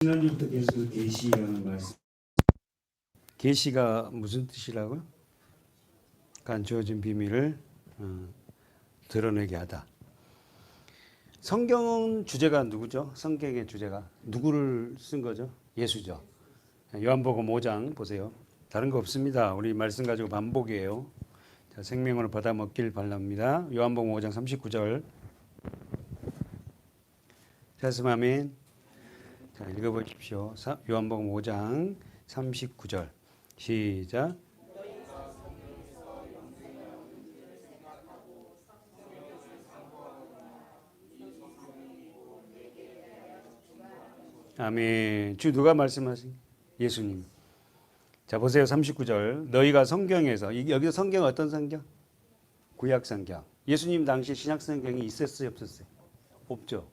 지난주부터 계속 계시라는 말씀. 계시가 무슨 뜻이라고요? 주어진 비밀을 드러내게 하다. 성경은 주제가 누구죠? 성경의 주제가 누구를 쓴 거죠? 예수죠. 요한복음 5장 보세요. 다른 거 없습니다. 우리 말씀 가지고 반복이에요. 자, 생명을 받아 먹길 바랍니다. 요한복음 5장 39절. 말씀 아멘. 자, 읽어보십시오. 요한복음 5장 39절. 시작. 아멘. 주 누가 말씀하신? 예수님. 자, 보세요. 39절. 너희가 성경에서, 여기서 성경 어떤 성경? 구약 성경. 예수님 당시 신약 성경이 있었어요, 없었어요? 없죠.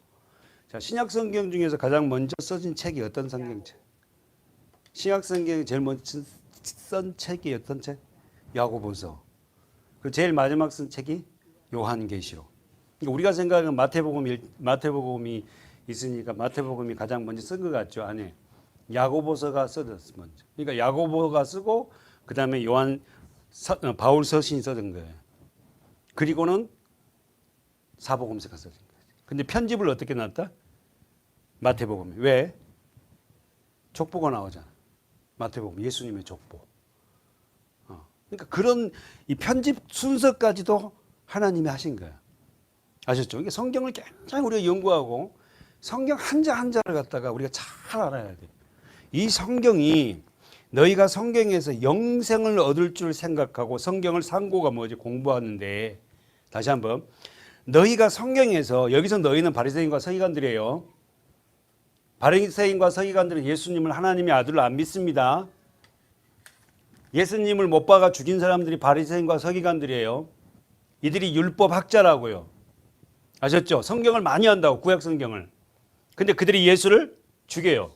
자, 신약 성경 중에서 가장 먼저 써진 책이 어떤 성경책? 신약 성경이 제일 먼저 쓴 책이 어떤 책? 야고보서. 그 제일 마지막 쓴 책이 요한계시록. 그러니까 우리가 생각하는 마태복음이 있으니까 마태복음이 가장 먼저 쓴 것 같죠. 아니, 야고보서가 써졌어 먼저. 그러니까 야고보가 쓰고 그 다음에 바울 서신이 써진 거예요. 그리고는 사복음서가 써진 거예요. 근데 편집을 어떻게 놨다? 마태복음이. 왜? 족보가 나오잖아. 마태복음, 예수님의 족보. 그러니까 그런 이 편집 순서까지도 하나님이 하신 거야. 아셨죠? 이게 성경을 굉장히 우리가 연구하고 성경 한자 한자를 갖다가 우리가 잘 알아야 돼. 이 성경이 너희가 성경에서 영생을 얻을 줄 생각하고 성경을 상고가 뭐지? 공부하는데 다시 한번 너희가 성경에서 여기서 너희는 바리새인과 서기관들이에요. 바리새인과 서기관들은 예수님을 하나님의 아들로 안 믿습니다. 예수님을 못 박아 죽인 사람들이 바리새인과 서기관들이에요. 이들이 율법 학자라고요. 아셨죠? 성경을 많이 한다고, 구약 성경을. 근데 그들이 예수를 죽여요.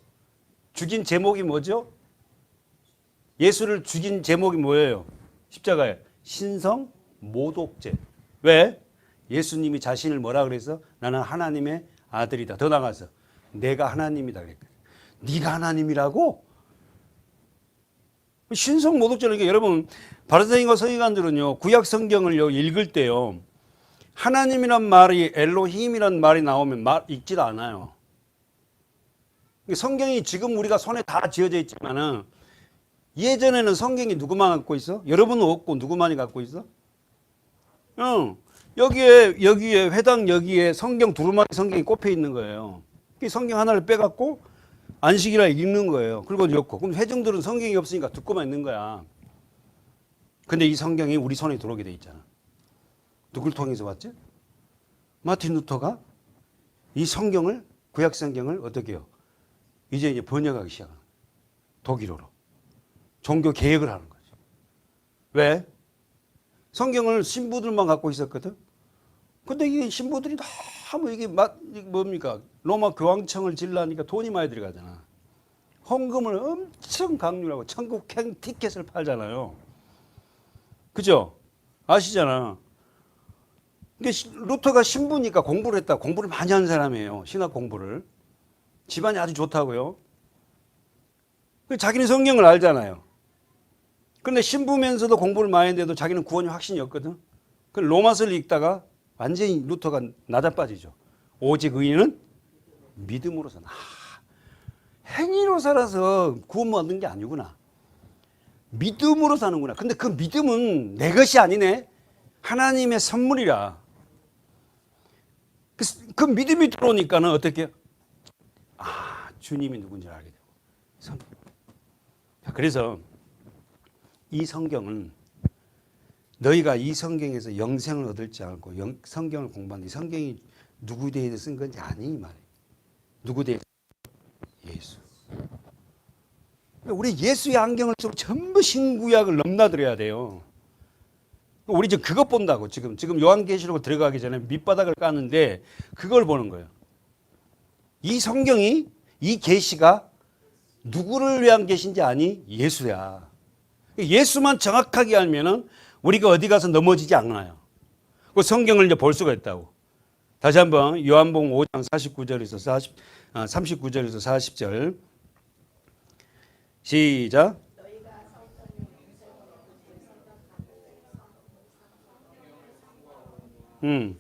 죽인 제목이 뭐죠? 예수를 죽인 제목이 뭐예요? 십자가에 신성 모독죄. 왜? 예수님이 자신을 뭐라 그래서? 나는 하나님의 아들이다. 더 나가서 내가 하나님이다 그랬거든. 네가 하나님이라고? 신성 모독죄라는 게 여러분 바리새인과 서기관들은요 구약 성경을 읽을 때요 하나님이란 말이 엘로힘이란 말이 나오면 읽지도 않아요. 성경이 지금 우리가 손에 다 지어져 있지만은 예전에는 성경이 누구만 갖고 있어? 여러분은 없고 누구만이 갖고 있어? 여기에 회당 여기에 성경 두루마리 성경이 꼽혀 있는 거예요. 성경 하나를 빼갖고 안식이라 읽는 거예요. 그리고 엮고. 그럼 회중들은 성경이 없으니까 듣고만 있는 거야. 근데 이 성경이 우리 손에 들어오게 돼 있잖아. 누굴 통해서 왔지? 마틴 루터가 이 성경을 구약 성경을 어떻게 해요? 이제 번역하기 시작하는 거예요. 독일어로. 종교 개혁을 하는 거죠. 왜? 성경을 신부들만 갖고 있었거든. 근데 이 신부들이 너무 이게 뭡니까? 로마 교황청을 질라니까 돈이 많이 들어가잖아. 헌금을 엄청 강요하고 천국행 티켓을 팔잖아요. 그죠? 아시잖아. 근데 루터가 신부니까 공부를 했다. 공부를 많이 한 사람이에요. 신학 공부를. 집안이 아주 좋다고요. 자기는 성경을 알잖아요. 근데 신부면서도 공부를 많이 했는데도 자기는 구원이 확신이 없거든. 그 로마서를 읽다가 완전히 루터가 낮아빠지죠. 오직 의인은 믿음으로 사나. 행위로 살아서 구원 얻는 게 아니구나. 믿음으로 사는구나. 근데 그 믿음은 내 것이 아니네. 하나님의 선물이라. 그 믿음이 들어오니까는 어떻게? 주님이 누군지 알게 되고. 그래서 이 성경은 너희가 이 성경에서 영생을 얻을지 알고 성경을 공부하는 이 성경이 누구 대해서 쓴 건지 아니 이 말이에요. 누구 대해서? 예수. 우리 예수의 안경을 쓰고 전부 신구약을 넘나들어야 돼요. 우리 지금 그것 본다고 지금 요한계시록 들어가기 전에 밑바닥을 까는데 그걸 보는 거예요. 이 성경이 이 계시가 누구를 위한 계시인지 아니? 예수야. 예수만 정확하게 알면은 우리가 어디 가서 넘어지지 않아요. 그 성경을 이제 볼 수가 있다고. 다시 한번 요한복음 5장 39절에서 39절에서 40절 시작. 음.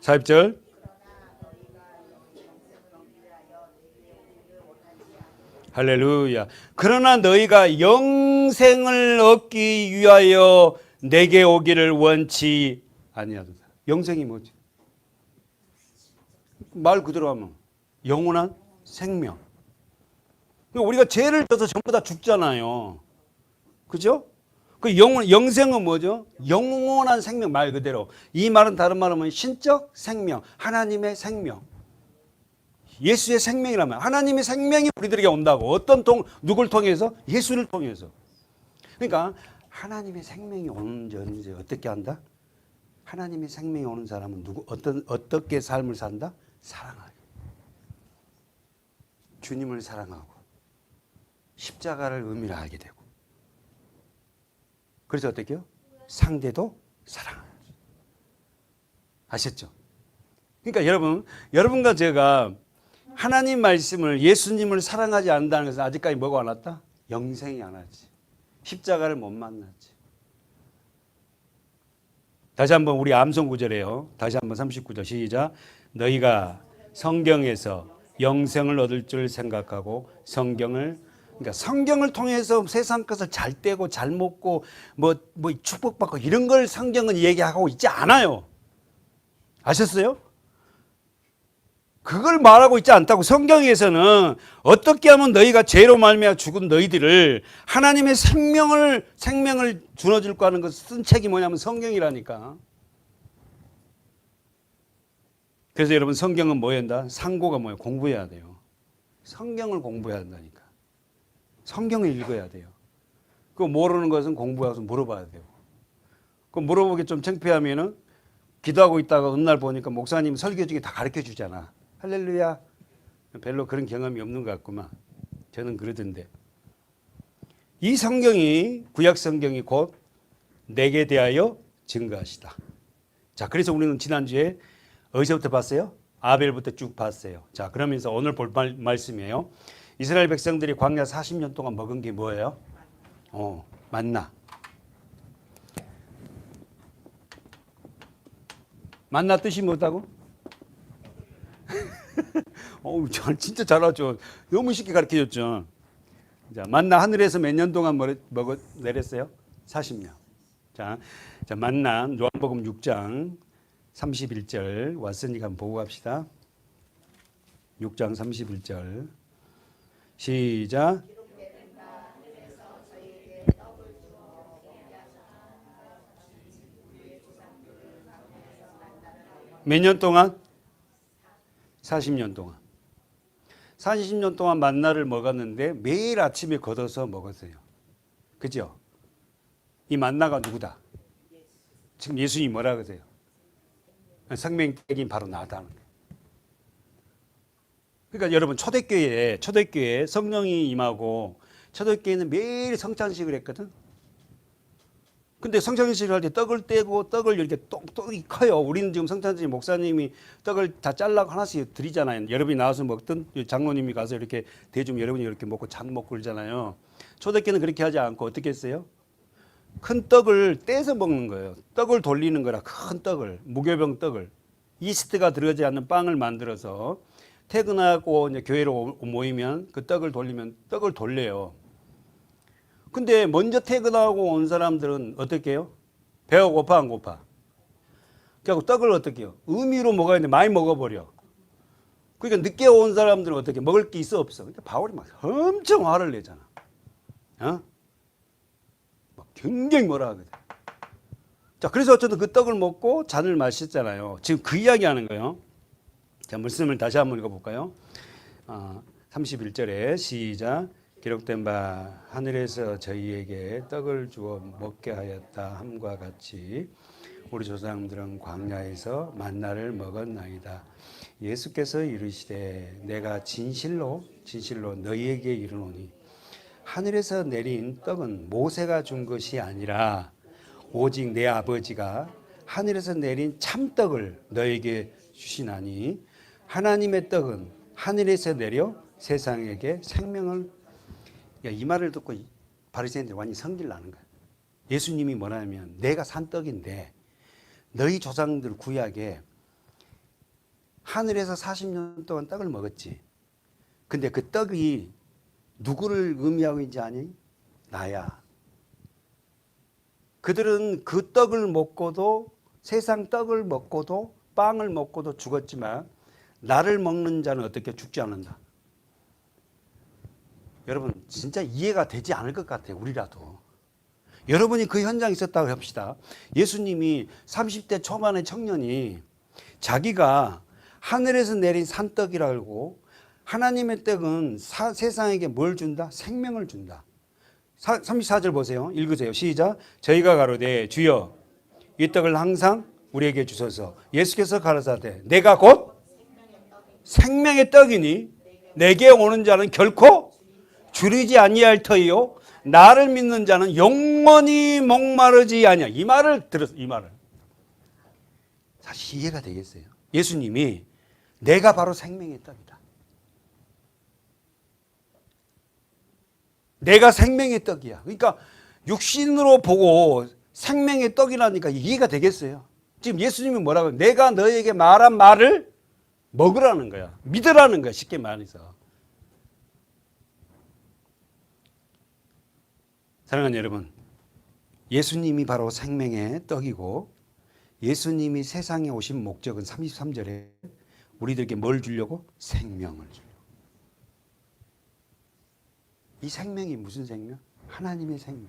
40절. 할렐루야. 그러나 너희가 영생을 얻기 위하여 내게 오기를 원치 아니하도다. 영생이 뭐지? 말 그대로 하면 영원한 생명. 우리가 죄를 져서 전부 다 죽잖아요. 그죠? 그 영생은 뭐죠? 영원한 생명 말 그대로. 이 말은 다른 말로 하면 신적 생명, 하나님의 생명. 예수의 생명이라면 하나님의 생명이 우리들에게 온다고. 누굴 통해서? 예수를 통해서. 그러니까 하나님의 생명이 오는지 언제 어떻게 한다? 하나님의 생명이 오는 사람은 어떻게 삶을 산다? 사랑하고. 주님을 사랑하고 십자가를 의미를 알게 되고. 그래서 어떻게 해요? 상대도 사랑하는 거죠. 아셨죠? 그러니까 여러분과 제가 하나님 말씀을 예수님을 사랑하지 않는다는 것은 아직까지 뭐가 안 왔다? 영생이 안 왔지. 십자가를 못 만났지. 다시 한번 우리 암송 구절이에요. 다시 한번 39절 시작. 너희가 성경에서 영생을 얻을 줄 생각하고 그러니까 성경을 통해서 세상 것을 잘 떼고 잘 먹고 뭐 축복받고 이런 걸 성경은 얘기하고 있지 않아요. 아셨어요? 그걸 말하고 있지 않다고. 성경에서는 어떻게 하면 너희가 죄로 말미암아 죽은 너희들을 하나님의 생명을 주어줄까 하는 것 쓴 책이 뭐냐면 성경이라니까. 그래서 여러분 성경은 뭐 해야 한다? 상고가 뭐예요? 공부해야 돼요. 성경을 공부해야 한다니까. 성경을 읽어야 돼요. 그 모르는 것은 공부해서 물어봐야 돼요. 그 물어보기 좀 창피하면은 기도하고 있다가 어느 날 보니까 목사님 설교 중에 다 가르쳐 주잖아. 할렐루야. 별로 그런 경험이 없는 것 같구만. 저는 그러던데. 이 성경이 구약 성경이 곧 내게 대하여 증거하시다. 자, 그래서 우리는 지난주에 어디서부터 봤어요? 아벨부터 쭉 봤어요. 자, 그러면서 오늘 볼 말씀이에요. 이스라엘 백성들이 광야 40년 동안 먹은 게 뭐예요? 만나. 만나 뜻이 뭐다고? 진짜 잘하죠. 너무 쉽게 가르쳐줬죠. 자, 만나 하늘에서 몇 년 동안 내렸어요? 40년. 자, 만나 요한복음 6장 31절 왔으니까 한번 보고 갑시다. 6장 31절 시작. 몇 년 동안? 40년 동안. 40년 동안 만나를 먹었는데 매일 아침에 걷어서 먹었어요. 그죠? 이 만나가 누구다? 지금 예수님이 뭐라 그러세요? 생명책이 바로 나다는 거예요. 그러니까 여러분 초대교회에 성령이 임하고 초대교회는 매일 성찬식을 했거든. 근데 성찬식을 할 때 떡을 떼고 떡을 이렇게 떡이 커요. 우리는 지금 성찬식 목사님이 떡을 다 잘라고 하나씩 드리잖아요. 여러분이 나와서 먹든 장로님이 가서 이렇게 대주면 여러분이 이렇게 먹고 잔 먹고 그러잖아요. 초대교회는 그렇게 하지 않고 어떻게 했어요? 큰 떡을 떼서 먹는 거예요. 떡을 돌리는 거라. 큰 떡을, 무교병 떡을, 이스트가 들어가지 않는 빵을 만들어서 퇴근하고 이제 교회로 모이면 그 떡을 돌리면 떡을 돌려요. 근데 먼저 퇴근하고 온 사람들은 어떻게 해요? 배가 고파 안 고파? 그래서 떡을 어떻게 해요? 의미로 먹어야 되는데 많이 먹어버려. 그러니까 늦게 온 사람들은 어떻게 먹을 게 있어 없어? 그러니까 바울이 막 엄청 화를 내잖아. 막 굉장히 뭐라 하거든. 자, 그래서 어쨌든 그 떡을 먹고 잔을 마셨잖아요. 지금 그 이야기 하는 거예요. 자, 말씀을 다시 한번 읽어볼까요? 31절에 시작. 기록된 바 하늘에서 저희에게 떡을 주어 먹게 하였다 함과 같이 우리 조상들은 광야에서 만나를 먹었나이다. 예수께서 이르시되 내가 진실로 너희에게 이르노니 하늘에서 내린 떡은 모세가 준 것이 아니라 오직 내 아버지가 하늘에서 내린 참떡을 너에게 주시나니 하나님의 떡은 하늘에서 내려 세상에게 생명을. 이 말을 듣고 바리새인들이 완전히 성질 나는 거예요. 예수님이 뭐냐면 내가 산 떡인데 너희 조상들 구약에 하늘에서 40년 동안 떡을 먹었지. 근데 그 떡이 누구를 의미하고 있는지 아니? 나야. 그들은 그 떡을 먹고도, 세상 떡을 먹고도, 빵을 먹고도 죽었지만 나를 먹는 자는 어떻게 죽지 않는다. 여러분 진짜 이해가 되지 않을 것 같아요. 우리라도. 여러분이 그 현장에 있었다고 합시다. 예수님이 30대 초반의 청년이 자기가 하늘에서 내린 산떡이라고, 하나님의 떡은 세상에게 뭘 준다? 생명을 준다. 34절 보세요. 읽으세요. 시작. 저희가 가로되 주여 이 떡을 항상 우리에게 주소서. 예수께서 가라사대 내가 곧 생명의 떡이니 내게 오는 자는 결코 줄이지 아니할 터이요 나를 믿는 자는 영원히 목마르지 아니야. 이 말을 들었어요. 이 말을. 사실 이해가 되겠어요. 예수님이 내가 바로 생명의 떡이다. 내가 생명의 떡이야. 그러니까 육신으로 보고 생명의 떡이라니까 이해가 되겠어요. 지금 예수님이 뭐라고? 내가 너에게 말한 말을 먹으라는 거야. 믿으라는 거야. 쉽게 말해서. 사랑하는 여러분, 예수님이 바로 생명의 떡이고 예수님이 세상에 오신 목적은 33절에 우리들에게 뭘 주려고? 생명을 주려고. 이 생명이 무슨 생명? 하나님의 생명.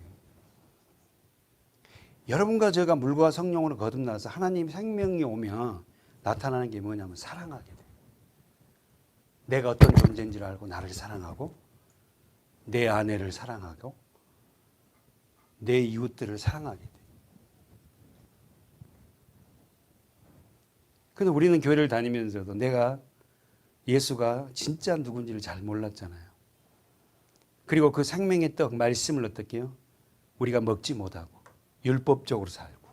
여러분과 제가 물과 성령으로 거듭나서 하나님 생명이 오면 나타나는 게 뭐냐면 사랑하게 돼. 내가 어떤 존재인지를 알고 나를 사랑하고 내 아내를 사랑하고 내 이웃들을 사랑하게 돼. 근데 우리는 교회를 다니면서도 내가 예수가 진짜 누군지를 잘 몰랐잖아요. 그리고 그 생명의 떡 말씀을 어떻게 해요? 우리가 먹지 못하고 율법적으로 살고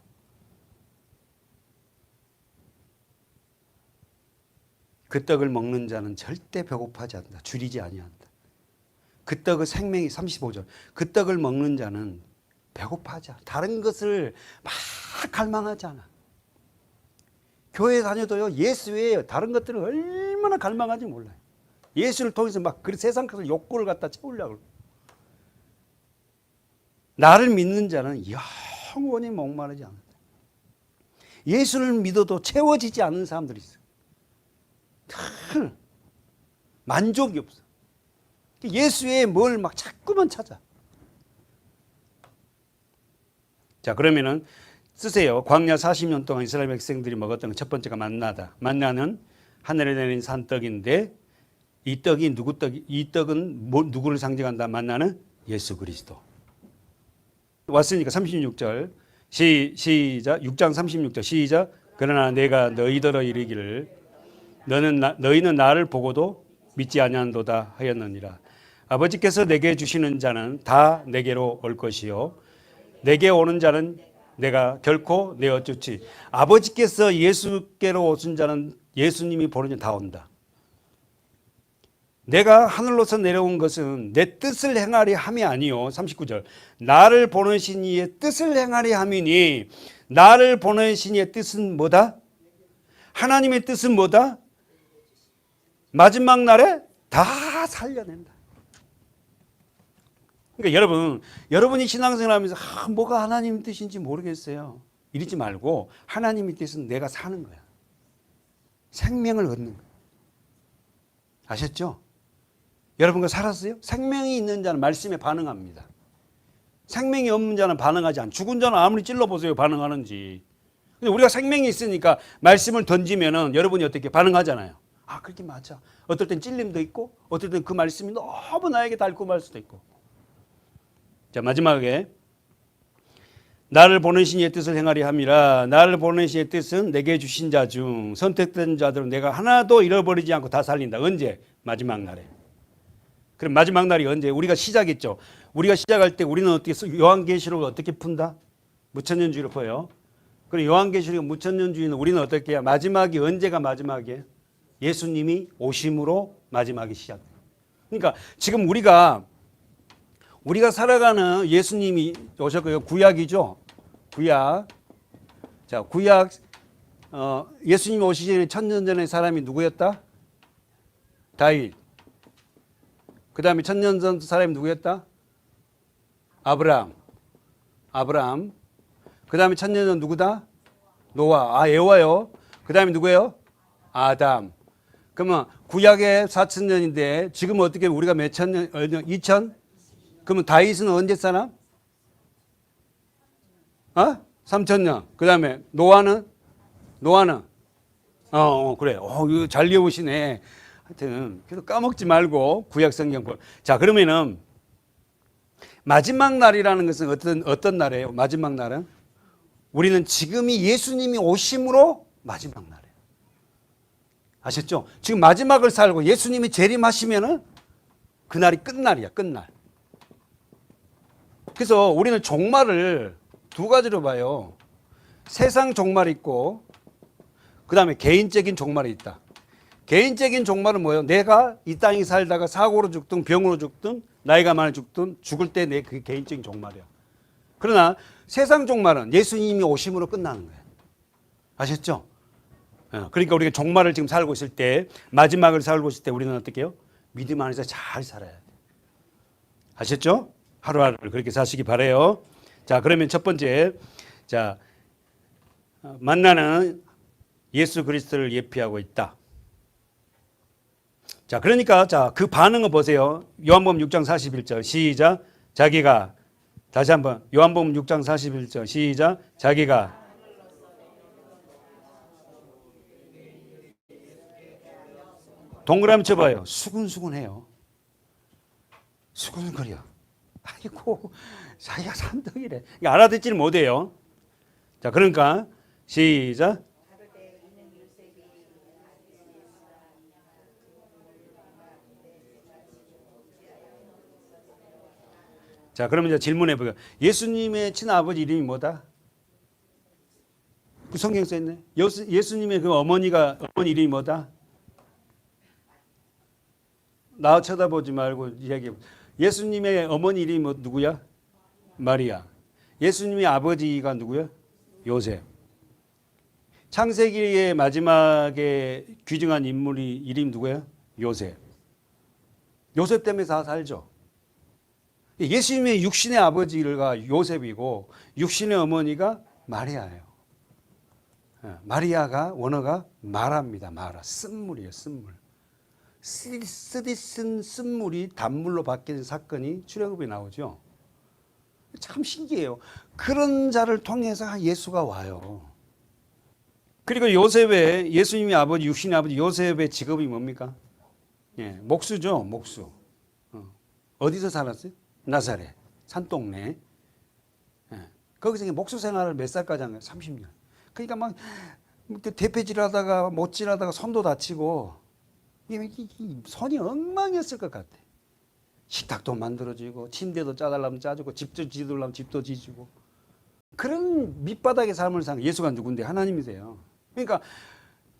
그 떡을 먹는 자는 절대 배고파하지 않는다. 줄이지 아니한다. 그 떡의 생명이 35절. 그 떡을 먹는 자는 배고파하지 않아. 다른 것을 막 갈망하지 않아. 교회 다녀도요. 예수 외에 다른 것들을 얼마나 갈망하지 몰라요. 예수를 통해서 막 그 세상 것을 욕구를 갖다 채우려고. 나를 믿는 자는 영원히 목마르지 않는다. 예수를 믿어도 채워지지 않는 사람들이 있어요. 만족이 없어. 예수에 뭘 막 자꾸만 찾아. 자, 그러면은 쓰세요. 광야 40년 동안 이스라엘 백성들이 먹었던 첫 번째가 만나다. 만나는 하늘에 내린 산떡인데 이 떡이 누구 떡이? 이 떡은 누구를 상징한다? 만나는 예수 그리스도. 왔으니까 36절 시작. 6장 36절 시작. 그러나 내가 너희더러 이르기를 너희는 나를 보고도 믿지 아니한도다 하였느니라. 아버지께서 내게 주시는 자는 다 내게로 올 것이요 내게 오는 자는 내가 결코 내어 쫓지. 아버지께서 예수께로 오신 자는 예수님이 보는 자 다 온다. 내가 하늘로서 내려온 것은 내 뜻을 행하리 함이 아니요. 39절. 나를 보내신 이의 뜻을 행하리 함이니 나를 보내신 이의 뜻은 뭐다? 하나님의 뜻은 뭐다? 마지막 날에 다 살려낸다. 그러니까 여러분이 신앙생활하면서 뭐가 하나님 뜻인지 모르겠어요. 이러지 말고 하나님의 뜻은 내가 사는 거야. 생명을 얻는 거야. 아셨죠? 여러분과 살았어요? 생명이 있는 자는 말씀에 반응합니다. 생명이 없는 자는 반응하지 않아. 죽은 자는 아무리 찔러보세요. 반응하는지. 근데 우리가 생명이 있으니까 말씀을 던지면은 여러분이 어떻게 반응하잖아요. 아, 그렇게 맞아. 어떨 땐 찔림도 있고 어떨 땐 그 말씀이 너무 나에게 달콤할 수도 있고. 자, 마지막에 나를 보내신 이의 뜻을 행하리 함이라. 나를 보내신 이의 뜻은 내게 주신 자 중 선택된 자들은 내가 하나도 잃어버리지 않고 다 살린다. 언제? 마지막 날에. 그럼 마지막 날이 언제? 우리가 시작했죠. 우리가 시작할 때 우리는 어떻게 요한계시록을 어떻게 푼다? 무천년주의로 펴요. 그리고 요한계시록 무천년주의는 우리는 어떻게 해야 마지막이 언제가 마지막이에요? 예수님이 오심으로 마지막이 시작돼요. 그러니까 지금 우리가 살아가는 예수님이 오셨고요. 구약이죠. 구약. 자, 구약 예수님이 오시기 전에 천년 전의 사람이 누구였다? 다윗. 그 다음에 천년 전 사람이 누구였다? 아브라함. 그 다음에 천년 전 누구다? 노아. 에와요. 그 다음에 누구예요? 아담. 그러면 구약의 4천년인데 지금 어떻게 우리가 몇 천년? 2000? 그러면 다윗은 언제 사람? 3000년. 그 다음에 노아는? 그래. 이거 잘 외우시네. 하여튼, 그래도 까먹지 말고 구약 성경 볼. 자, 그러면은 마지막 날이라는 것은 어떤 날이에요? 마지막 날은? 우리는 지금이 예수님이 오심으로 마지막 날이에요. 아셨죠? 지금 마지막을 살고 예수님이 재림하시면은 그날이 끝날이야, 끝날. 그래서 우리는 종말을 두 가지로 봐요. 세상 종말이 있고, 그 다음에 개인적인 종말이 있다. 개인적인 종말은 뭐예요? 내가 이 땅에 살다가 사고로 죽든 병으로 죽든 나이가 많이 죽든 죽을 때 내 그게 개인적인 종말이야. 그러나 세상 종말은 예수님이 오심으로 끝나는 거예요. 아셨죠? 그러니까 우리가 종말을 지금 살고 있을 때, 마지막을 살고 있을 때 우리는 어떻게 해요? 믿음 안에서 잘 살아야 돼. 아셨죠? 하루하루를 그렇게 사시기 바라요. 자, 그러면 첫 번째, 자, 만나는 예수 그리스도를 예표하고 있다. 자, 그러니까 그 반응을 보세요. 요한복음 6장 41절 시작. 자기가 다시 한번 요한복음 6장 41절 시작. 자기가 동그라미 쳐봐요. 수근수근해요. 수근거려. 아이고, 자기가 산덕이래. 알아듣지는 못해요. 자, 그러니까 시작. 자, 그러면 이제 질문해 보세요. 예수님의 친아버지 이름이 뭐다? 그 성경 써 있네. 예수님의 그 어머니 이름이 뭐다? 나 쳐다보지 말고 이야기해. 예수님의 어머니 이름이 누구야? 마리아. 예수님의 아버지가 누구야? 요셉. 창세기의 마지막에 귀중한 인물이 이름이 누구야? 요셉. 요셉 때문에 다 살죠. 예수님의 육신의 아버지가 요셉이고 육신의 어머니가 마리아예요. 마리아가 원어가 마라입니다. 마라. 쓴물이에요. 쓴물. 쓰디쓴 쓴물이 단물로 바뀌는 사건이 출애굽에 나오죠. 참 신기해요. 그런 자를 통해서 예수가 와요. 그리고 요셉의 예수님의 아버지 육신의 아버지 요셉의 직업이 뭡니까? 목수죠. 목수. 어디서 살았어요? 나사렛 산동네. 거기서 목수 생활을 몇 살까지 한 거예요? 30년. 그러니까 막 대패질하다가 못질하다가 손도 다치고 손이 엉망이었을 것 같아. 식탁도 만들어지고 침대도 짜달라면 짜주고 집도 지으려면 집도 지주고 그런 밑바닥의 삶을 산 예수가 누군데? 하나님이세요. 그러니까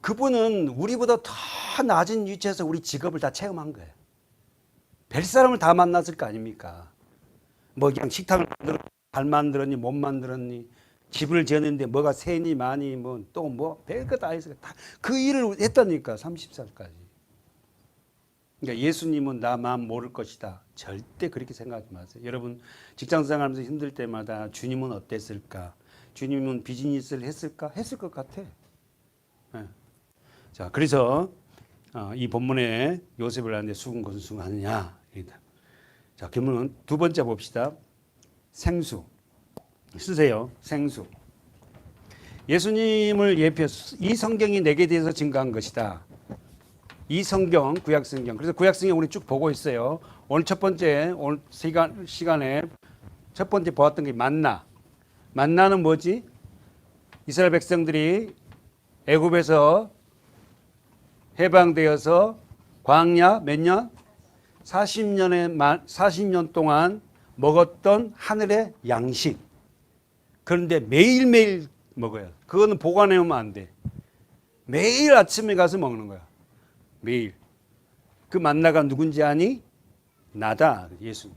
그분은 우리보다 더 낮은 위치에서 우리 직업을 다 체험한 거예요. 별 사람을 다 만났을 거 아닙니까? 뭐 그냥 식탁을 잘 만들었니 못 만들었니 집을 지었는데 뭐가 새니 많이 뭐 또 뭐 별거 다 했어요. 다 그 일을 했다니까 30살까지. 그러니까 예수님은 나 마음 모를 것이다. 절대 그렇게 생각하지 마세요. 여러분 직장생활하면서 힘들 때마다 주님은 어땠을까? 주님은 비즈니스를 했을까? 했을 것 같아. 자, 그래서 이 본문에 요셉을 하는데 수근곤숭하느냐. 자, 그러면 두 번째 봅시다. 생수. 쓰세요. 생수. 예수님을 예표해서 이 성경이 내게 대해서 증거한 것이다. 이 성경, 구약 성경. 그래서 구약 성경 우리 쭉 보고 있어요. 오늘 첫 번째 오늘 시간에 첫 번째 보았던 게 만나. 만나는 뭐지? 이스라엘 백성들이 애굽에서 해방되어서 광야 몇 년? 40년 동안 먹었던 하늘의 양식. 그런데 매일매일 먹어야. 그거는 보관해 오면 안 돼. 매일 아침에 가서 먹는 거야. 매일. 그 만나가 누군지 아니? 나다. 예수님.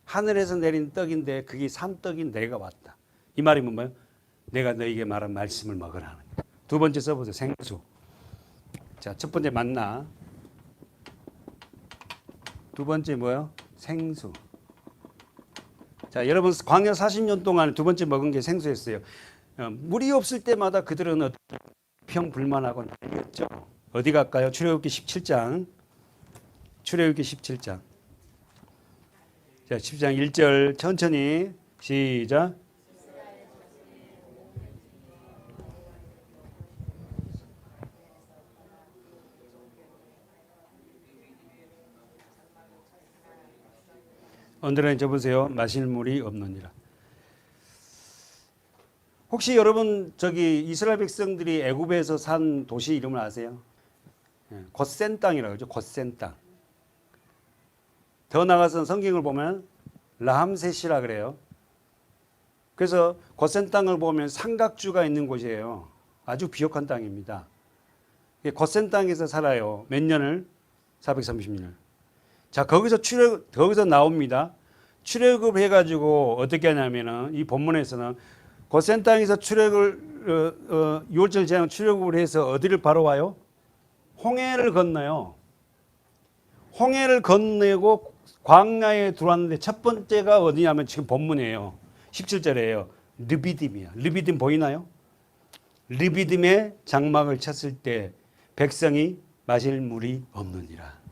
하늘에서 내린 떡인데 그게 산떡인 내가 왔다. 이 말이 뭐예요? 내가 너에게 말한 말씀을 먹으라는 거야. 두 번째 써보세요. 생수. 자, 첫 번째 만나. 두 번째 뭐예요? 생수. 자, 여러분 광야 40년 동안 두 번째 먹은 게 생수였어요. 물이 없을 때마다 그들은 평불만하고 난리였죠. 어디 갈까요? 출애굽기 17장. 출애굽기 17장. 자, 10장 1절 천천히 시작. 언더라인 접으세요. 마실 물이 없느니라. 혹시 여러분 저기 이스라엘 백성들이 애굽에서 산 도시 이름을 아세요? 곧센 땅이라고 그러죠. 곧센 땅. 더 나가서 성경을 보면 라함셋이라 그래요. 그래서 곧센 땅을 보면 삼각주가 있는 곳이에요. 아주 비옥한 땅입니다. 곧센 땅에서 살아요. 몇 년을? 430년. 자, 거기서 나옵니다. 출애굽 해가지고 어떻게 하냐면은 이 본문에서는 곧센 땅에서 출애굽을 6월 제한 출애굽을 해서 어디를 바로 와요? 홍해를 건너요. 홍해를 건너고 광야에 들어왔는데 첫 번째가 어디냐면 지금 본문이에요. 17절이에요. 르비딤이야. 르비딤 보이나요? 르비딤의 장막을 쳤을 때 백성이 마실 물이 없느니라.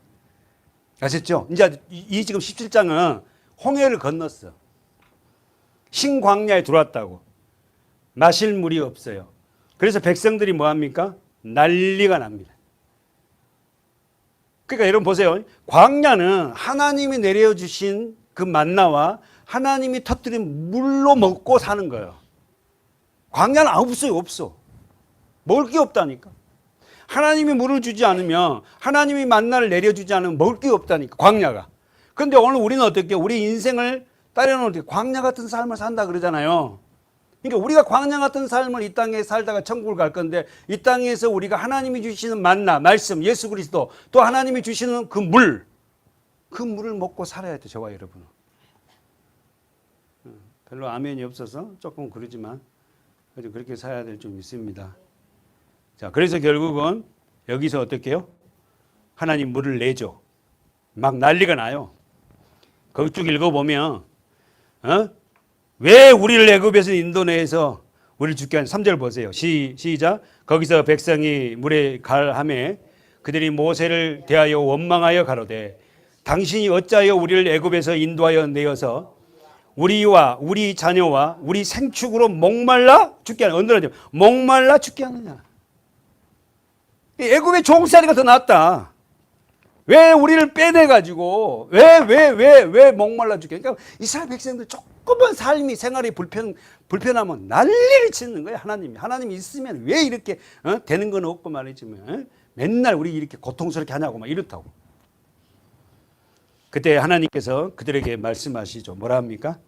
아셨죠? 이제 이 지금 17장은 홍해를 건넜어. 신광야에 들어왔다고. 마실 물이 없어요. 그래서 백성들이 뭐 합니까? 난리가 납니다. 그러니까 여러분 보세요. 광야는 하나님이 내려주신 그 만나와 하나님이 터뜨린 물로 먹고 사는 거예요. 광야는 없어요. 없어. 먹을 게 없다니까. 하나님이 물을 주지 않으면 하나님이 만나를 내려주지 않으면 먹을 게 없다니까. 광야가. 그런데 오늘 우리는 어떻게 우리 인생을 따려놓을 광야 같은 삶을 산다 그러잖아요. 그러니까 우리가 광야 같은 삶을 이 땅에 살다가 천국을 갈 건데 이 땅에서 우리가 하나님이 주시는 만나, 말씀, 예수 그리스도 또 하나님이 주시는 그 물, 그 물을 먹고 살아야 돼. 저와 여러분은. 별로 아멘이 없어서 조금 그러지만 그렇게 살아야 될 좀 있습니다. 자, 그래서 결국은 여기서 어떻게 해요? 하나님 물을 내줘. 막 난리가 나요. 거기 쭉 읽어보면 왜 우리를 애굽에서 인도내에서 우리를 죽게 한 3절 보세요. 시작. 거기서 백성이 물에 갈하매 그들이 모세를 대하여 원망하여 가로되 당신이 어찌하여 우리를 애굽에서 인도하여 내어서 우리와 우리 자녀와 우리 생축으로 목말라 죽게 하느냐. 언더라죠. 목말라 죽게 하느냐. 애굽의 종살이가 더 낫다. 왜 우리를 빼내가지고 왜 목말라 죽게. 그러니까 이스라엘 백성들 조금만 삶이 생활이 불편하면 난리를 치는 거예요. 하나님이 있으면 왜 이렇게 되는 건 없고 말이지만 맨날 우리 이렇게 고통스럽게 하냐고 막 이렇다고. 그때 하나님께서 그들에게 말씀하시죠. 뭐라 합니까?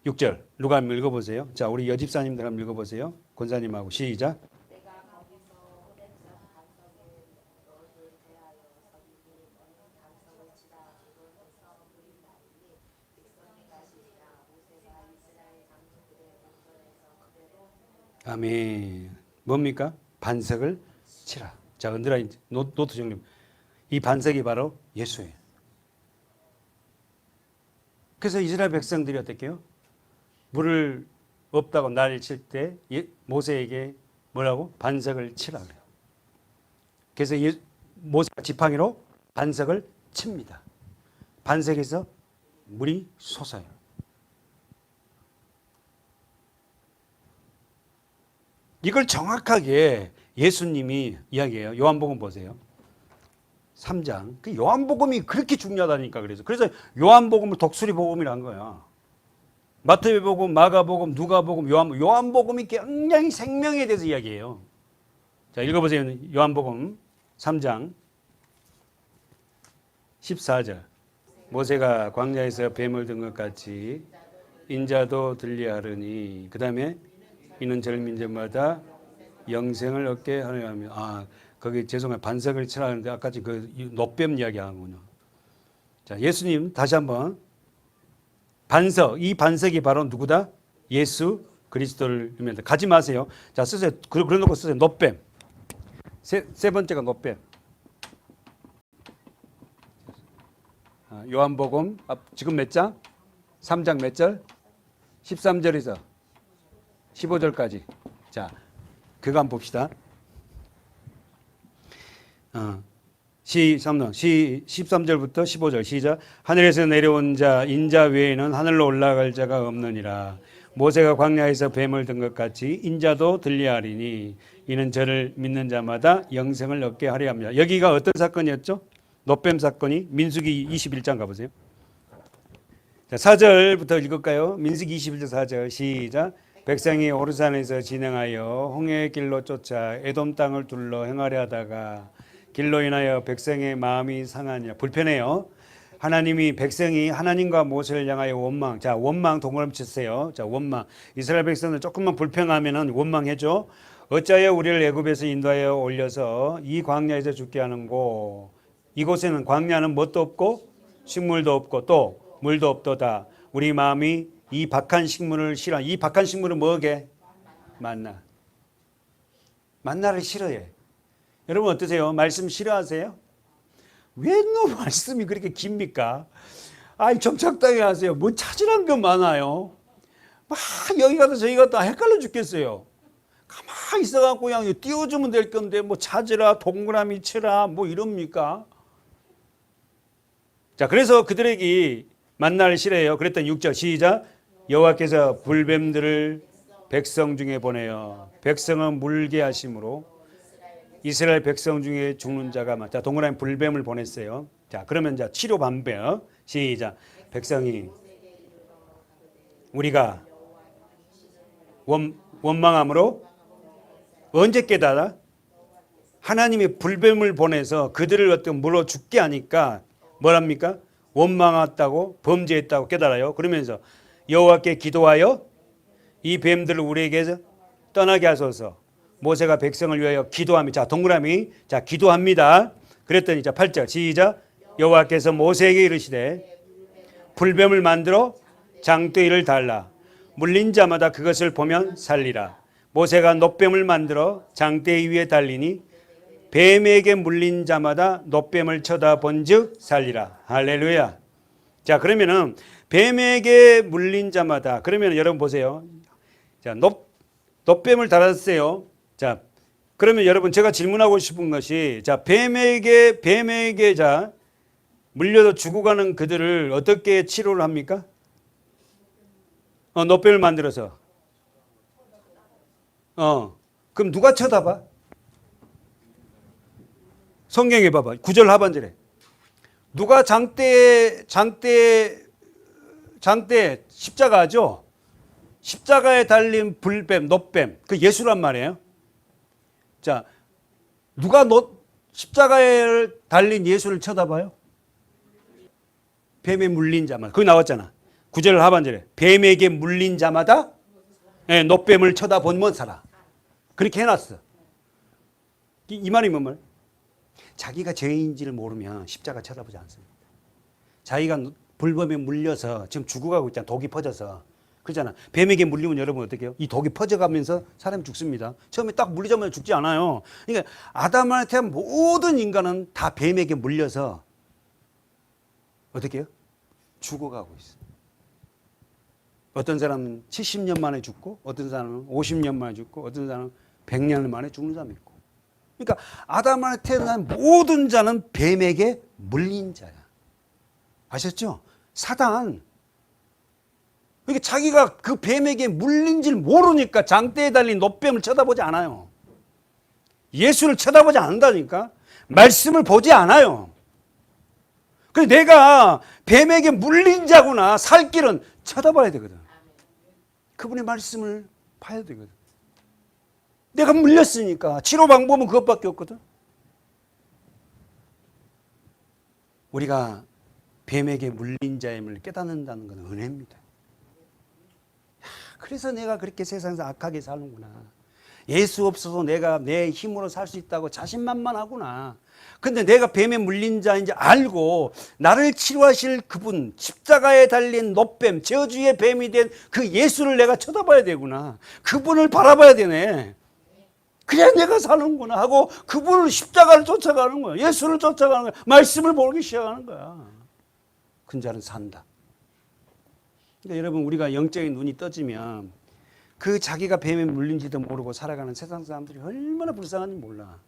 6절 누가 한번 읽어보세요. 자, 우리 여집사님들 한번 읽어보세요. 권사님하고 시작. 아멘. 뭡니까? 반석을 치라. 자, 언더라인 노트 정리. 이 반석이 바로 예수예요. 그래서 이스라엘 백성들이 어떻게 해요? 물을 없다고 난리를 칠 때 모세에게 뭐라고? 반석을 치라 그래요. 그래서 모세가 지팡이로 반석을 칩니다. 반석에서 물이 솟아요. 이걸 정확하게 예수님이 이야기해요. 요한복음 보세요. 3장. 그 요한복음이 그렇게 중요하다니까 그래서 요한복음을 독수리 복음이란 거야. 마태복음, 마가복음, 누가복음, 요한복음이 굉장히 생명에 대해서 이야기해요. 자, 읽어보세요. 요한복음 3장 14절. 모세가 광야에서 뱀을 든 것 같이 인자도 들리하르니 그 다음에 이는 저를 믿는 자마다 영생을 얻게 하려 하며 거기 죄송해요. 반석을 치라 하는데 아까 그 놋뱀 이야기 하는군요. 자, 예수님 다시 한번 반석, 이 반석이 바로 누구다? 예수 그리스도를 의미한다. 가지 마세요. 자, 쓰세요. 그래 놓고 쓰세요. 놋뱀. 세 번째가 놋뱀. 요한복음 지금 몇 장? 3장 몇 절? 13절에서 15절까지. 자, 그거 한번 봅시다. 13절부터 15절 시작. 하늘에서 내려온 자 인자 외에는 하늘로 올라갈 자가 없느니라. 모세가 광야에서 뱀을 든 것 같이 인자도 들리하리니 이는 저를 믿는 자마다 영생을 얻게 하려 합니다. 여기가 어떤 사건이었죠? 놋뱀 사건이. 민수기 21장 가보세요. 자, 4절부터 읽을까요? 민수기 21장 4절 시작. 백성이 오르산에서 진행하여 홍해의 길로 쫓아 에돔 땅을 둘러 행하려 하다가 길로 인하여 백성의 마음이 상하냐. 불편해요. 하나님이 백성이 하나님과 모세를 향하여 원망. 자, 원망 동그라미 치세요. 자, 원망. 이스라엘 백성은 조금만 불평하면은 원망해줘. 어찌하여 우리를 애굽에서 인도하여 올려서 이 광야에서 죽게 하는고. 이곳에는 광야는 뭣도 없고 식물도 없고 또 물도 없도다. 우리 마음이 이 박한 식물을 싫어. 이 박한 식물은 뭐게? 만나. 만나를 싫어해. 여러분 어떠세요? 말씀 싫어하세요? 왜 너 말씀이 그렇게 깁니까? 아이 좀 적당히 하세요. 뭐 찾으란 게 많아요. 막 여기 가다 저기 갔다 헷갈려 죽겠어요. 가만히 있어갖고 그냥 띄워주면 될 건데 뭐 찾으라 동그라미 치라 뭐 이럽니까? 자, 그래서 그들에게 만나를 싫어해요. 그랬더니 6절 시작. 여호와께서 불뱀들을 백성 중에 보내요. 백성은 물게 하심으로 이스라엘 백성 중에 죽는 자가 많다. 동그라미 불뱀을 보냈어요. 자, 그러면 자 치료 반벽 시작. 백성이 우리가 원망함으로 언제 깨달아? 하나님이 불뱀을 보내서 그들을 어떤 물어 죽게 하니까 뭐랍니까? 원망했다고 범죄했다고 깨달아요. 그러면서 여호와께 기도하여 이 뱀들을 우리에게서 떠나게 하소서. 모세가 백성을 위하여 기도합니다. 자, 동그라미. 자, 기도합니다. 그랬더니 자 8절 시작. 여호와께서 모세에게 이르시되 불뱀을 만들어 장대를 달라. 물린 자마다 그것을 보면 살리라. 모세가 놋뱀을 만들어 장대 위에 달리니 뱀에게 물린 자마다 놋뱀을 쳐다본즉 살리라. 할렐루야. 자, 그러면은 뱀에게 물린 자마다 그러면 여러분 보세요. 자, 놋뱀을 달았어요. 자, 그러면 여러분 제가 질문하고 싶은 것이 자, 뱀에게 자 물려서 죽어가는 그들을 어떻게 치료를 합니까? 놋뱀을 만들어서. 그럼 누가 쳐다봐? 성경에 봐봐. 9절 하반절에. 누가 장대 십자가죠? 십자가에 달린 불뱀, 놋뱀. 그 예수란 말이에요. 자, 누가 십자가에 달린 예수를 쳐다봐요? 뱀에 물린 자마다. 거기 나왔잖아. 9절 하반절에. 뱀에게 물린 자마다 놋뱀을 쳐다보면 살아. 그렇게 해놨어. 이 말이 뭔 말? 자기가 죄인지를 모르면 십자가 쳐다보지 않습니다. 자기가 불뱀에 물려서 지금 죽어가고 있잖아. 독이 퍼져서. 그렇잖아. 뱀에게 물리면 여러분 어떻게 해요? 이 독이 퍼져가면서 사람이 죽습니다. 처음에 딱 물리자마자 죽지 않아요. 그러니까 아담한테 모든 인간은 다 뱀에게 물려서 어떻게 해요? 죽어가고 있어. 어떤 사람은 70년 만에 죽고 어떤 사람은 50년 만에 죽고 어떤 사람은 100년 만에 죽는 사람이 있고. 그러니까 아담한테 태어난 모든 자는 뱀에게 물린 자야. 아셨죠? 사단. 그러니까 자기가 그 뱀에게 물린 줄 모르니까 장대에 달린 놋뱀을 쳐다보지 않아요. 예수를 쳐다보지 않는다니까. 말씀을 보지 않아요. 그래서 내가 뱀에게 물린 자구나 살 길은 쳐다봐야 되거든. 그분의 말씀을 봐야 되거든. 내가 물렸으니까 치료 방법은 그것밖에 없거든. 우리가 뱀에게 물린 자임을 깨닫는다는 건 은혜입니다. 그래서 내가 그렇게 세상에서 악하게 사는구나. 예수 없어서 내가 내 힘으로 살 수 있다고 자신만만하구나. 근데 내가 뱀에 물린 자인지 알고 나를 치료하실 그분, 십자가에 달린 노뱀, 저주의 뱀이 된 그 예수를 내가 쳐다봐야 되구나. 그분을 바라봐야 되네. 그래 내가 사는구나 하고 그분을 십자가를 쫓아가는 거야. 예수를 쫓아가는 거야. 말씀을 보기 시작하는 거야. 큰 자는 산다. 그러니까 여러분 우리가 영적인 눈이 떠지면 그 자기가 뱀에 물린지도 모르고 살아가는 세상 사람들이 얼마나 불쌍한지 몰라.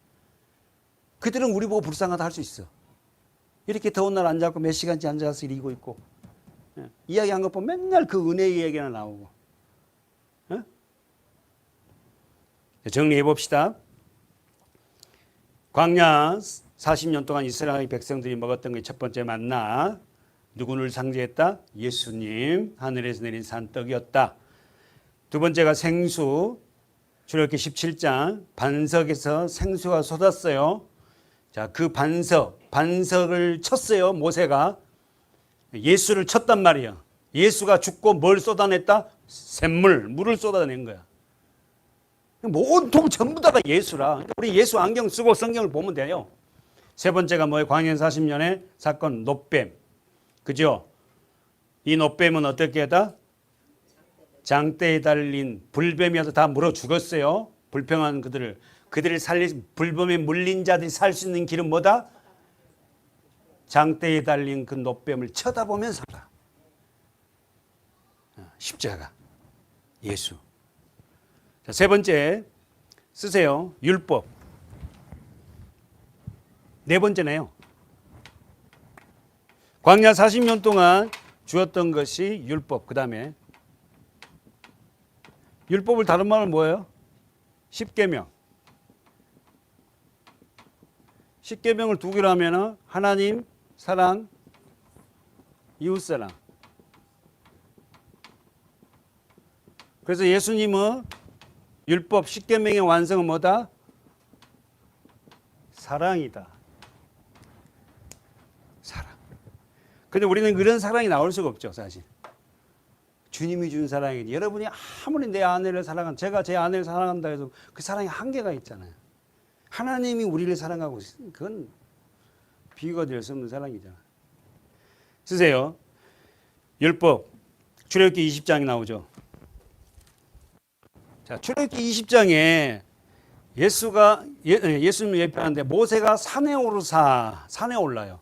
그들은 우리 보고 불쌍하다 할 수 있어. 이렇게 더운 날 앉아서 몇 시간째 앉아서 일하고 있고 이야기한 것 보면 맨날 그 은혜의 얘기가 나오고. 정리해 봅시다. 광야 40년 동안 이스라엘 백성들이 먹었던 게 첫 번째 만나. 누구를 상징했다? 예수님, 하늘에서 내린 산떡이었다. 두 번째가 생수, 출애굽기 17장 반석에서 생수가 쏟았어요. 자, 그 반석을 쳤어요. 모세가 예수를 쳤단 말이에요. 예수가 죽고 뭘 쏟아냈다? 샘물, 물을 쏟아낸 거야. 온통 전부 다가 예수라. 우리 예수 안경 쓰고 성경을 보면 돼요. 세 번째가 뭐예요? 광야 40년의 사건 노뱀. 그죠? 이 노뱀은 어떻게 하다? 장대에 달린 불뱀이어서 다 물어 죽었어요. 불평한 그들을 살리 불뱀에 물린 자들이 살 수 있는 길은 뭐다? 장대에 달린 그 노뱀을 쳐다보면 살아. 십자가, 예수. 자, 세 번째 쓰세요. 율법. 네 번째네요. 광야 40년 동안 주었던 것이 율법. 그 다음에 율법을 다른 말로 뭐예요? 십계명. 십계명을 두 개로 하면 하나님, 사랑, 이웃사랑. 그래서 예수님은 율법 십계명의 완성은 뭐다? 사랑이다. 사랑. 근데 우리는 그런 사랑이 나올 수가 없죠, 사실. 주님이 준 사랑이지. 여러분이 아무리 내 아내를 제가 제 아내를 사랑한다 해도 그 사랑에 한계가 있잖아요. 하나님이 우리를 사랑하고 그건 비교가 될 수 없는 사랑이잖아요. 쓰세요. 율법. 출애굽기 20장이 나오죠. 자, 출애굽기 20장에 예수님 예표하는데 모세가 산에 올라요.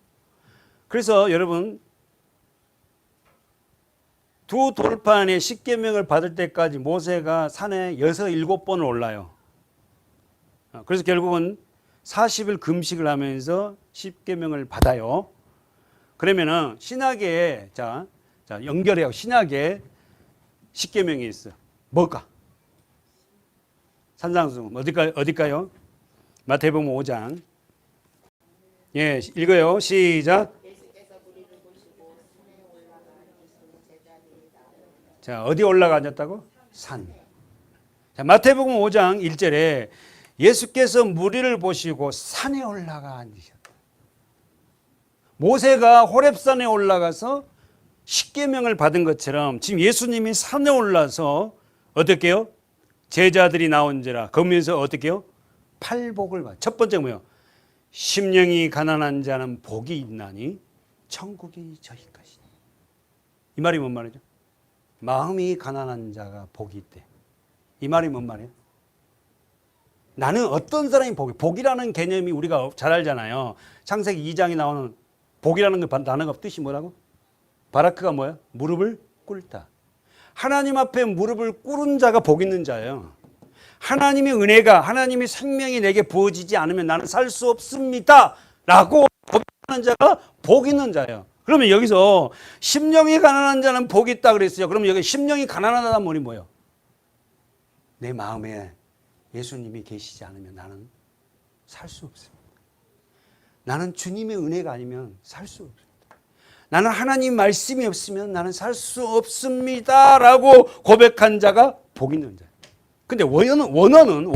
그래서 여러분 두 돌판의 십계명을 받을 때까지 모세가 산에 6, 7번을 올라요. 그래서 결국은 40일 금식을 하면서 십계명을 받아요. 그러면은 신약에 자 연결해요. 신약에 십계명이 있어. 뭘까? 산상수훈 어딜까요? 마태복음 5장. 예, 읽어요. 시작. 자, 어디 올라가 앉았다고? 산. 자, 마태복음 5장 1절에 예수께서 무리를 보시고 산에 올라가 앉으셨다. 모세가 호렙산에 올라가서 십계명을 받은 것처럼 지금 예수님이 산에 올라서 어떻게 해요? 제자들이 나온지라 거기서 어떻게 해요? 팔복을 받아. 첫 번째 뭐예요? 심령이 가난한 자는 복이 있나니 천국이 저희 것이니. 이 말이 뭔 말이죠? 마음이 가난한 자가 복이 있대. 이 말이 뭔 말이에요? 나는 어떤 사람이 복이라는 개념이 우리가 잘 알잖아요. 창세기 2장에 나오는 복이라는 그 단어가 뜻이 뭐라고? 바라크가 뭐야? 무릎을 꿇다. 하나님 앞에 무릎을 꿇은 자가 복 있는 자예요. 하나님의 은혜가, 하나님의 생명이 내게 부어지지 않으면 나는 살 수 없습니다 라고 고백하는 자가 복 있는 자예요. 그러면 여기서 심령이 가난한 자는 복이 있다 그랬어요. 그러면 여기 심령이 가난하다는 말이 뭐예요? 내 마음에 예수님이 계시지 않으면 나는 살 수 없습니다. 나는 주님의 은혜가 아니면 살 수 없습니다. 나는 하나님 말씀이 없으면 나는 살 수 없습니다 라고 고백한 자가 복 있는 자예요. 근데 원어는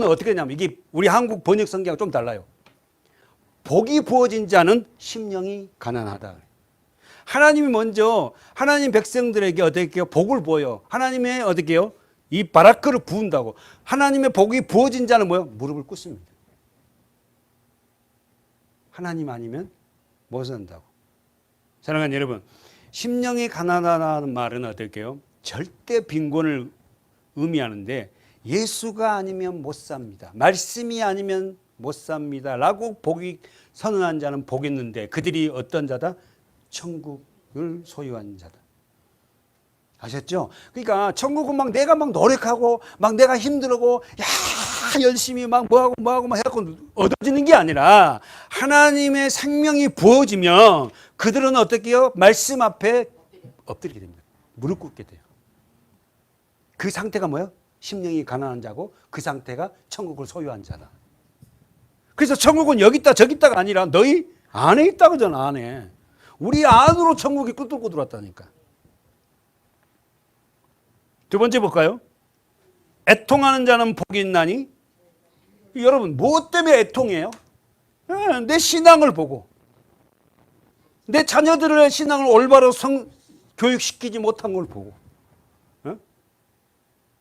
어떻게 되냐면 이게 우리 한국 번역 성경과 좀 달라요. 복이 부어진 자는 심령이 가난하다. 하나님이 먼저 하나님 백성들에게 어떻게 해요? 복을 보여. 하나님의 어떻게 해요? 이 바라크를 부은다고. 하나님의 복이 부어진 자는 뭐예요? 무릎을 꿇습니다. 하나님 아니면 못 산다고. 사랑하는 여러분, 심령이 가난하다는 말은 어떻게 해요? 절대 빈곤을 의미하는데 예수가 아니면 못 삽니다. 말씀이 아니면 못 삽니다. 라고 복이 선언한 자는 복이 있는데 그들이 어떤 자다? 천국을 소유한 자다. 아셨죠? 그러니까 천국은 막 내가 막 노력하고 막 내가 힘들고 야 열심히 막 뭐하고 해갖고 얻어지는 게 아니라 하나님의 생명이 부어지면 그들은 어떻게 해요? 말씀 앞에 엎드리게 됩니다. 무릎 꿇게 돼요. 그 상태가 뭐예요? 심령이 가난한 자고 그 상태가 천국을 소유한 자다. 그래서 천국은 여기 있다 저기 있다가 아니라 너희 안에 있다 그러잖아. 안에. 우리 안으로 천국이 뚫고 들어왔다니까. 두 번째 볼까요? 애통하는 자는 복이 있나니? 여러분 무엇 때문에 애통해요? 내 신앙을 보고 내 자녀들의 신앙을 올바로 교육시키지 못한 걸 보고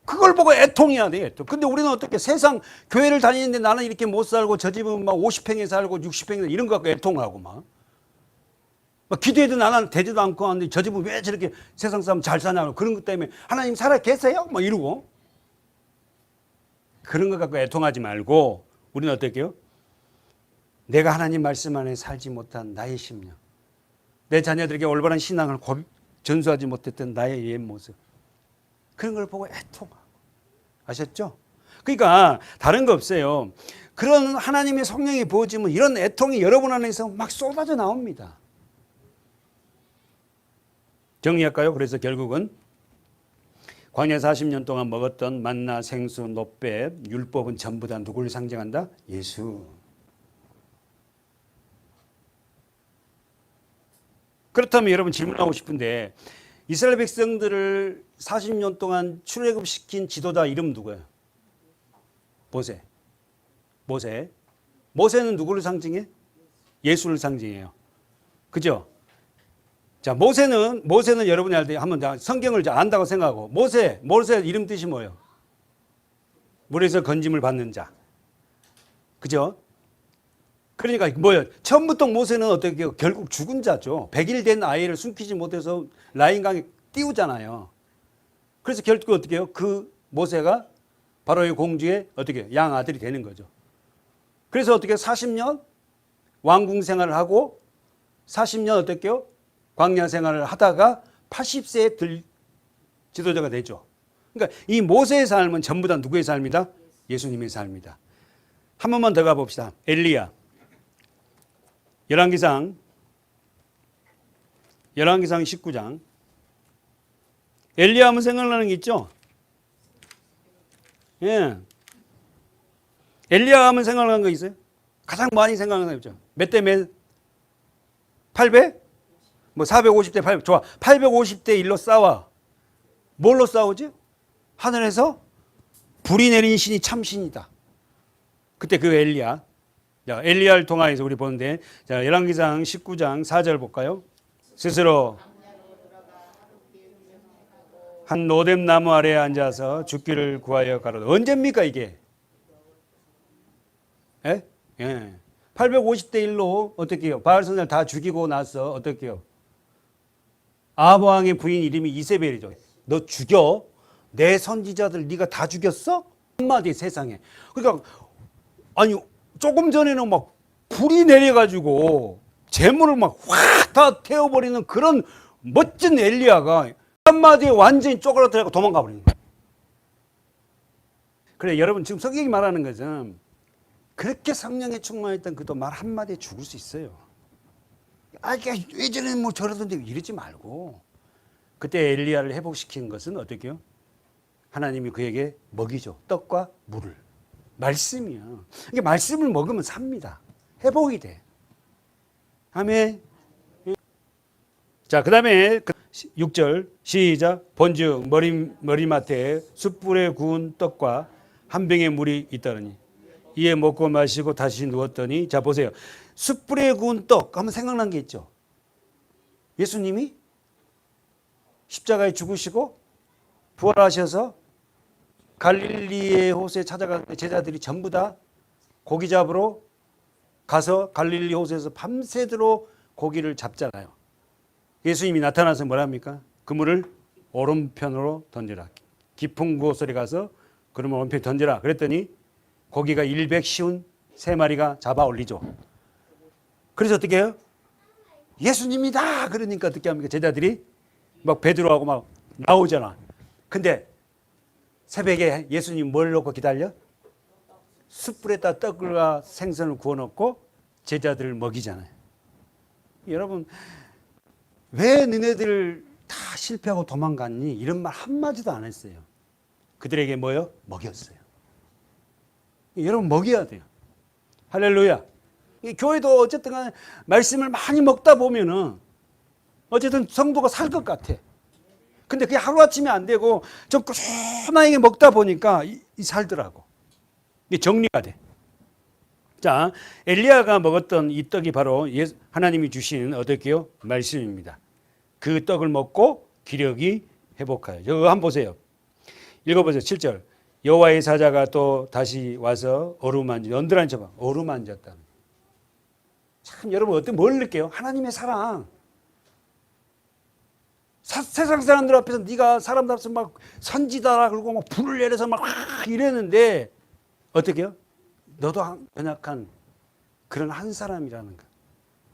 그걸 보고 애통해야 돼. 애통. 근데 우리는 어떻게 세상 교회를 다니는데 나는 이렇게 못 살고 저 집은 막 50평에 살고 60평에 이런 거 갖고 애통하고 막 기도해도 나는 되지도 않고 하는데 저 집은 왜 저렇게 세상 사람 잘 사냐고 그런 것 때문에 하나님 살아 계세요? 막 이러고 그런 거 갖고 애통하지 말고 우리는 어떻게 해요? 내가 하나님 말씀 안에 살지 못한 나의 심령, 내 자녀들에게 올바른 신앙을 전수하지 못했던 나의 옛 모습, 그런 걸 보고 애통하고. 아셨죠? 그러니까 다른 거 없어요. 그런 하나님의 성령이 부어지면 이런 애통이 여러분 안에서 막 쏟아져 나옵니다. 정리할까요? 그래서 결국은 광야 40년 동안 먹었던 만나, 생수, 놋배, 율법은 전부 다 누구를 상징한다? 예수. 그렇다면 여러분 질문하고 싶은데 이스라엘 백성들을 40년 동안 출애굽시킨 지도자 이름 누구예요? 모세. 모세는 누구를 상징해? 예수를 상징해요. 그죠? 자, 모세는 여러분이 알 때 한번 성경을 안다고 생각하고 모세 이름 뜻이 뭐예요? 물에서 건짐을 받는 자. 그죠? 그러니까 뭐예요? 처음부터 모세는 어떻게 결국 죽은 자죠. 100일 된 아이를 숨기지 못해서 라인강에 띄우잖아요. 그래서 결국 어떻게 해요? 그 모세가 바로의 공주의 어떻게 양 아들이 되는 거죠. 그래서 어떻게 40년 왕궁 생활을 하고 40년 어떻게 해요? 광야 생활을 하다가 80세에 지도자가 되죠. 그러니까 이 모세의 삶은 전부 다 누구의 삶이다? 예수님의 삶이다. 한 번만 더 가봅시다. 엘리야. 열왕기상 19장. 엘리야 하면 생각나는 게 있죠? 예. 엘리야 하면 생각나는 거 있어요? 가장 많이 생각나는 거 있죠? 몇 대 몇? 800? 뭐 450대 800. 좋아. 850대 1로 싸워. 뭘로 싸우지? 하늘에서 불이 내린 신이 참신이다. 그때 그 엘리야. 자, 엘리야를 통하여서 우리 보는데, 자, 열왕기상 19장 4절 볼까요? 스스로 한 노뎀 나무 아래에 앉아서 죽기를 구하여 가로되. 언제입니까 이게? 예? 예. 850대 1로 어떻게 해요? 바알 선지자를 다 죽이고 나서 어떻게 해요? 아합 왕의 부인 이름이 이세벨이죠. 너 죽여? 내 선지자들 네가 다 죽였어? 한마디 세상에. 그러니까 아니 조금 전에는 막 불이 내려가지고 재물을 막 확 다 태워버리는 그런 멋진 엘리야가 한마디에 완전히 쪼그라들고 도망가 버리는 거예요. 그래 여러분 지금 성경이 말하는 것은 그렇게 성령에 충만했던 그도 말 한마디에 죽을 수 있어요. 예전에는 뭐 저러던데 이러지 말고 그때 엘리야를 회복시킨 것은 어떻게 해요? 하나님이 그에게 먹이죠. 떡과 물을. 말씀이야. 이게 말씀을 먹으면 삽니다. 회복이 돼. 아멘. 자, 그 다음에 6절 시작. 본즉 머리맡에 숯불에 구운 떡과 한 병의 물이 있다더니 이에 먹고 마시고 다시 누웠더니 자 보세요. 숯불에 구운 떡 하면 생각난 게 있죠. 예수님이 십자가에 죽으시고 부활하셔서 갈릴리의 호수에 찾아갈 때 제자들이 전부 다 고기 잡으러 가서 갈릴리 호수에서 밤새도록 고기를 잡잖아요. 예수님이 나타나서 뭐랍니까? 그물을 오른편으로 던져라. 깊은 곳에 가서 그러면 오른편에 던져라. 그랬더니 고기가 153마리가 잡아 올리죠. 그래서 어떻게 해요? 예수님이다. 그러니까 어떻게 합니까? 제자들이 막 베드로하고 막 나오잖아. 근데 새벽에 예수님 뭘 놓고 기다려? 숯불에다 떡과 생선을 구워 놓고 제자들을 먹이잖아요. 여러분, 왜 너네들 다 실패하고 도망갔니? 이런 말 한마디도 안 했어요. 그들에게 뭐요? 먹였어요. 여러분, 먹여야 돼요. 할렐루야. 교회도 어쨌든 간에 말씀을 많이 먹다 보면은 어쨌든 성도가 살 것 같아. 근데 그게 하루아침에 안 되고 좀 꾸준하게 먹다 보니까 살더라고. 이게 정리가 돼. 자, 엘리야가 먹었던 이 떡이 바로 하나님이 주신 어떻게요? 말씀입니다. 그 떡을 먹고 기력이 회복하여. 이거 한번 보세요. 읽어보세요. 7절. 여호와의 사자가 또 다시 와서 어루만져. 연들한 척 어루만졌다. 참 여러분 어떤 뭘 느껴요? 하나님의 사랑. 세상 사람들 앞에서 네가 사람들 앞에서 막 선지자라 그러고 막 불을 내려서 막 이랬는데 어떻게 해요? 너도 연약한 그런 한 사람이라는 거.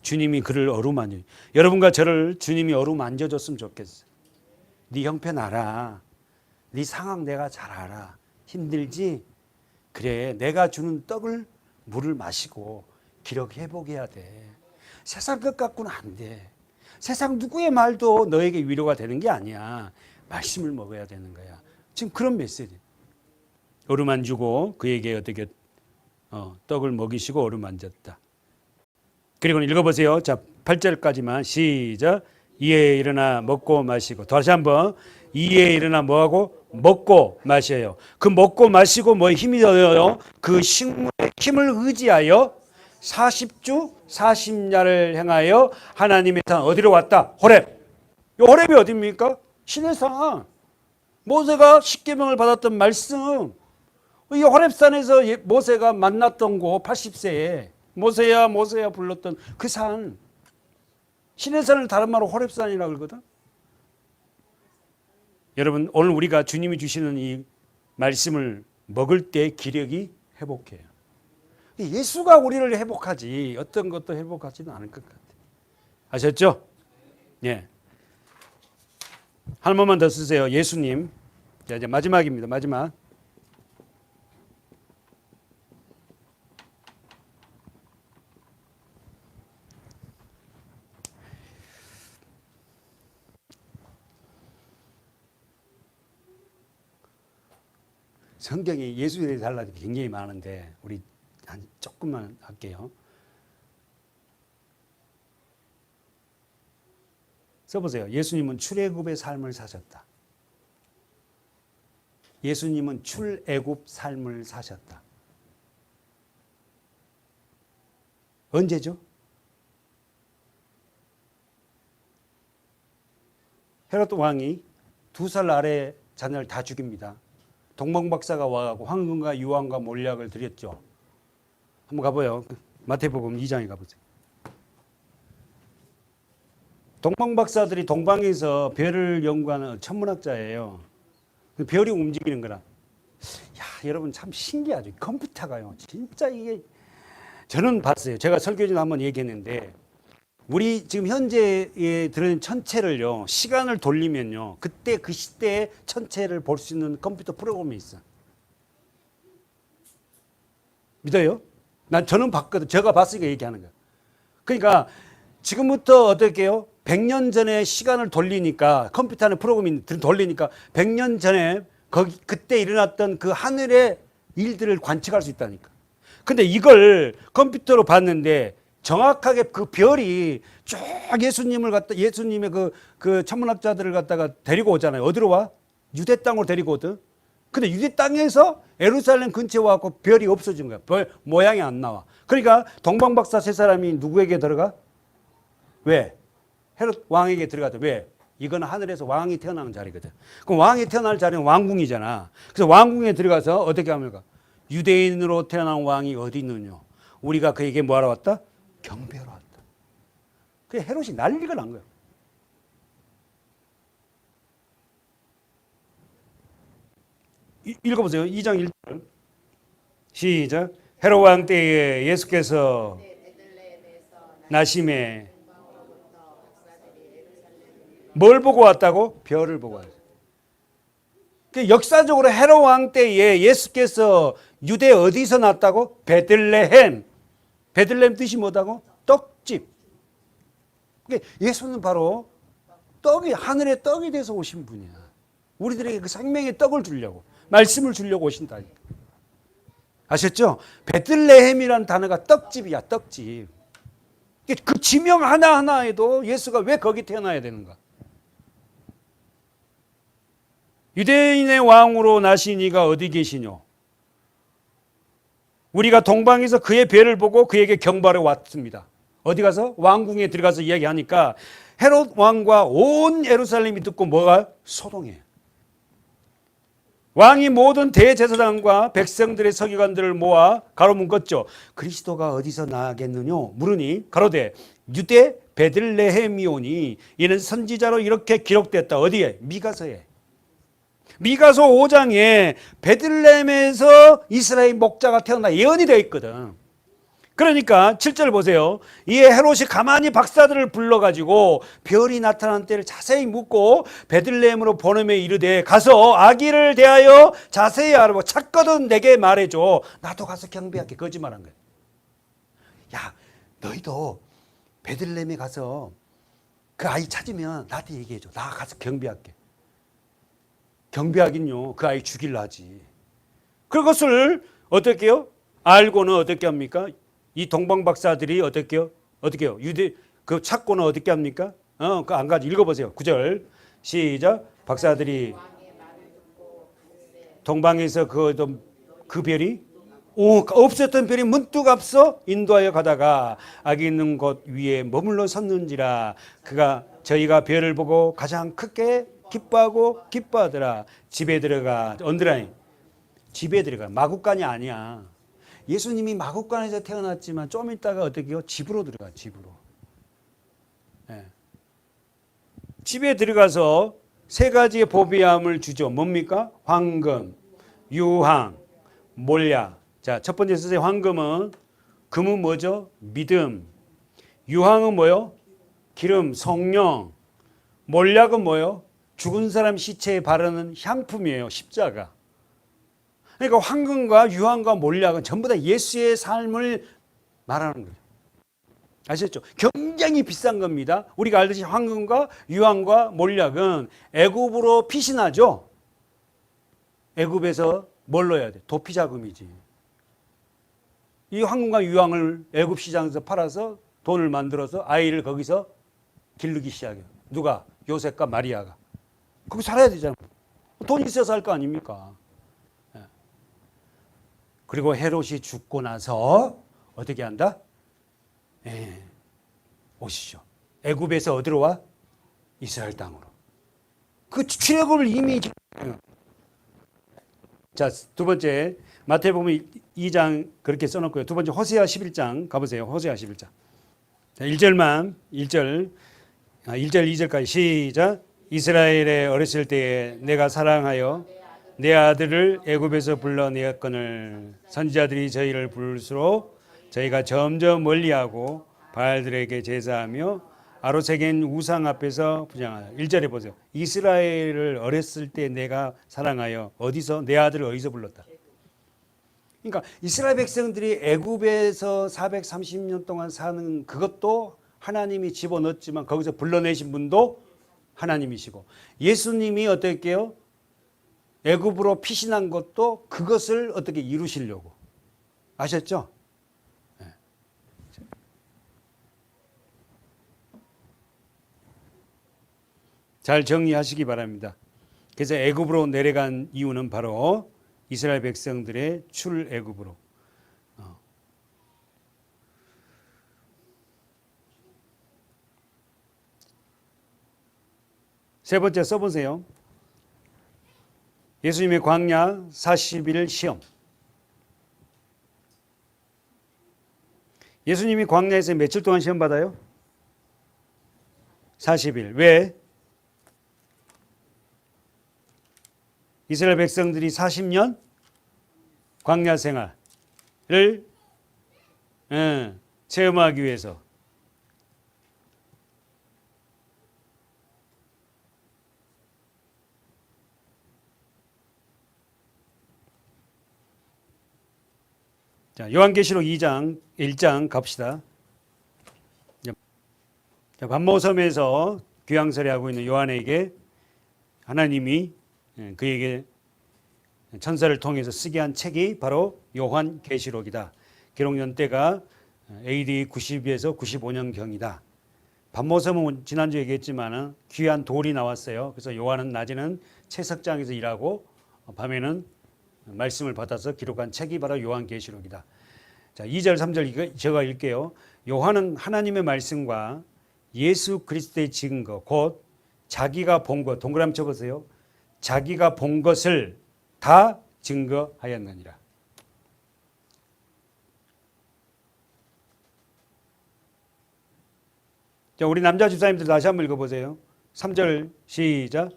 주님이 그를 어루만져. 여러분과 저를 주님이 어루만져줬으면 좋겠어요. 네 형편 알아. 네 상황 내가 잘 알아. 힘들지? 그래, 내가 주는 떡을 물을 마시고 기력 회복해야 돼. 세상 것 갖고는 안 돼. 세상 누구의 말도 너에게 위로가 되는 게 아니야. 말씀을 먹어야 되는 거야. 지금 그런 메시지. 어루만지고 그에게 어떻게 떡을 먹이시고 어루만졌다. 그리고 읽어보세요. 자, 8절까지만 시작. 이에 일어나 먹고 마시고. 다시 한번 이에 일어나 뭐하고? 먹고 마셔요. 그 먹고 마시고 뭐에 힘이 들어요? 그 식물의 힘을 의지하여 40주 40야를 행하여 하나님의 산 어디로 왔다? 호렙. 이 호렙이 어디입니까? 신의 산. 모세가 십계명을 받았던 말씀. 이 호렙산에서 모세가 만났던 곳 80세에 모세야 모세야 불렀던 그 산. 신의 산을 다른 말로 호렙산이라고 그러거든. 여러분 오늘 우리가 주님이 주시는 이 말씀을 먹을 때 기력이 회복해요. 예수가 우리를 회복하지 어떤 것도 회복하지는 않을 것 같아요. 아셨죠? 예. 한 번만 더 쓰세요. 예수님. 자, 이제 마지막입니다. 마지막. 성경에 예수에 대해서 할 말이 굉장히 많은데 우리 한 조금만 할게요. 써보세요. 예수님은 출애굽의 삶을 사셨다. 예수님은 출애굽 삶을 사셨다. 언제죠? 헤롯 왕이 2살 아래 자녀를 다 죽입니다. 동방박사가 와가지고 황금과 유황과 몰약을 드렸죠. 한번 가봐요. 마태복음 2장에 가보세요. 동방박사들이 동방에서 별을 연구하는 천문학자예요. 별이 움직이는 거라. 야, 여러분 참 신기하죠. 컴퓨터가요. 진짜 이게 저는 봤어요. 제가 설교 중에 한번 얘기했는데 우리 지금 현재에 들은 천체를요. 시간을 돌리면요. 그때 그 시대의 천체를 볼 수 있는 컴퓨터 프로그램이 있어. 믿어요? 저는 봤거든. 제가 봤으니까 얘기하는 거야. 그러니까 지금부터 어떻게 해요? 100년 전에 시간을 돌리니까 컴퓨터 안에 프로그램이 돌리니까 100년 전에 그때 일어났던 그 하늘의 일들을 관측할 수 있다니까. 근데 이걸 컴퓨터로 봤는데 정확하게 그 별이 쭉 예수님의 그 천문학자들을 갖다가 데리고 오잖아요. 어디로 와? 유대 땅으로 데리고 오거든. 근데 유대 땅에서 예루살렘 근처에 와서 별이 없어진 거야. 별 모양이 안 나와. 그러니까 동방박사 세 사람이 누구에게 들어가? 왜? 헤롯 왕에게 들어가다. 왜? 이건 하늘에서 왕이 태어나는 자리거든. 그럼 왕이 태어날 자리는 왕궁이잖아. 그래서 왕궁에 들어가서 어떻게 합니까? 유대인으로 태어난 왕이 어디 있느냐? 우리가 그에게 뭐하러 왔다? 경배하러 왔다. 그 헤롯이 난리가 난 거야. 읽어보세요. 2장 1절. 시작. 헤롯 왕 때에 예수께서 나심에 뭘 보고 왔다고? 별을 보고 왔어요. 역사적으로 헤롯 왕 때에 예수께서 유대 어디서 났다고? 베들레헴. 베들레헴 뜻이 뭐다고? 떡집. 예수는 바로 떡이 하늘의 떡이 돼서 오신 분이야. 우리들에게 그 생명의 떡을 주려고, 말씀을 주려고 오신다. 아셨죠? 베들레헴이라는 단어가 떡집이야, 떡집. 그 지명 하나하나에도 예수가 왜 거기 태어나야 되는가? 유대인의 왕으로 나신 이가 어디 계시뇨? 우리가 동방에서 그의 배를 보고 그에게 경배하러 왔습니다. 어디 가서? 왕궁에 들어가서 이야기하니까 헤롯 왕과 온 예루살렘이 듣고 뭐가? 소동해. 왕이 모든 대제사장과 백성들의 서기관들을 모아 가로 묶었죠. 그리스도가 어디서 나겠느냐 물으니 가로되 유대 베들레헴이오니 이는 선지자로 이렇게 기록됐다. 어디에? 미가서에. 미가서 5장에 베들레헴에서 이스라엘 목자가 태어나 예언이 되어 있거든. 그러니까 7절 보세요. 이에 헤롯이 가만히 박사들을 불러가지고 별이 나타난 때를 자세히 묻고 베들레헴으로 보내며 이르되 가서 아기를 대하여 자세히 알아보고 찾거든 내게 말해줘. 나도 가서 경배할게. 거짓말한 거야. 야, 너희도 베들레헴에 가서 그 아이 찾으면 나한테 얘기해줘. 나 가서 경배할게. 경배하긴요. 그 아이 죽일라 하지. 그것을 어떻게 해요? 알고는 어떻게 합니까? 이 동방 박사들이 어떻게 해요? 어떻게 해요? 유대 그 찾고는 어떻게 합니까? 그 안 가지. 읽어보세요. 9절 시작. 박사들이 동방에서 그 별이 없었던 별이 문득 앞서 인도하여 가다가 아기 있는 곳 위에 머물러 섰는지라 그가 저희가 별을 보고 가장 크게 기뻐하더라. 집에 들어가 언드라인 집에 들어가. 마국간이 아니야. 예수님이 마국간에서 태어났지만 좀 있다가 어떻게 해요? 집으로 들어가. 집으로. 네. 집에 들어가서 세 가지의 보배함을 주죠. 뭡니까? 황금, 유황, 몰약. 자, 첫 번째 쓰세요. 황금은 금은 뭐죠? 믿음. 유황은 뭐요? 기름, 성령. 몰약은 뭐요? 죽은 사람 시체에 바르는 향품이에요. 십자가. 그러니까 황금과 유황과 몰약은 전부 다 예수의 삶을 말하는 거죠. 아셨죠? 굉장히 비싼 겁니다. 우리가 알듯이 황금과 유황과 몰약은 애굽으로 피신하죠. 애굽에서 뭘 넣어야 돼? 도피자금이지. 이 황금과 유황을 애굽 시장에서 팔아서 돈을 만들어서 아이를 거기서 기르기 시작해요. 누가? 요셉과 마리아가. 거기 살아야 되잖아. 돈 있어서 할 거 아닙니까? 그리고 헤롯이 죽고 나서 어떻게 한다? 오시죠. 애굽에서 어디로 와? 이스라엘 땅으로. 그 출애굽을 이미. 자, 두 번째 마태복음 2장 그렇게 써놓고요. 두 번째 호세아 11장 가보세요. 호세아 11장. 자, 1절 2절까지 시작. 이스라엘에 어렸을 때에 내가 사랑하여 내 아들을 애굽에서 불러내었거늘 선지자들이 저희를 부를수록 저희가 점점 멀리하고 바알들에게 제사하며 아로새긴 우상 앞에서 부정하여. 1절에 보세요. 이스라엘을 어렸을 때 내가 사랑하여 어디서? 내 아들을 어디서 불렀다? 그러니까 이스라엘 백성들이 애굽에서 430년 동안 사는 그것도 하나님이 집어넣었지만 거기서 불러내신 분도 하나님이시고 예수님이 어떻게 해요? 애굽으로 피신한 것도 그것을 어떻게 이루시려고. 아셨죠? 네. 잘 정리하시기 바랍니다. 그래서 애굽으로 내려간 이유는 바로 이스라엘 백성들의 출애굽으로. 세 번째 써보세요. 예수님의 광야 40일 시험. 예수님이 광야에서 며칠 동안 시험 받아요? 40일. 왜? 이스라엘 백성들이 40년 광야 생활을 체험하기 위해서. 자, 요한계시록 1장 갑시다. 자, 반모섬에서 귀양살이하고 있는 요한에게 하나님이 그에게 천사를 통해서 쓰게 한 책이 바로 요한계시록이다. 기록 연대가 AD 92에서 95년경이다. 반모섬은 지난주 얘기했지만 귀한 돌이 나왔어요. 그래서 요한은 낮에는 채석장에서 일하고 밤에는 말씀을 받아서 기록한 책이 바로 요한계시록이다. 자, 2절 3절 제가 읽게요. 요한은 하나님의 말씀과 예수 그리스도의 증거 곧 자기가 본 것, 동그라미 쳐보세요. 자기가 본 것을 다 증거하였느니라. 자, 우리 남자 집사님들 다시 한번 읽어보세요. 3절 시작.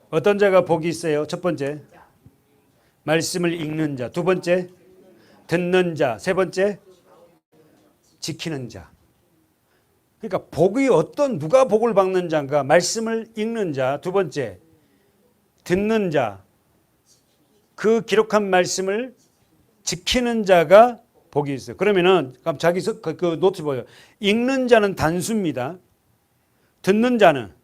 어떤 자가 복이 있어요? 첫 번째, 말씀을 읽는 자. 두 번째, 듣는 자. 세 번째, 지키는 자. 그러니까 복이 누가 복을 받는 자인가? 말씀을 읽는 자. 두 번째, 듣는 자. 그 기록한 말씀을 지키는 자가 복이 있어요. 그러면은 자기 그 노트 보여요. 읽는 자는 단수입니다. 듣는 자는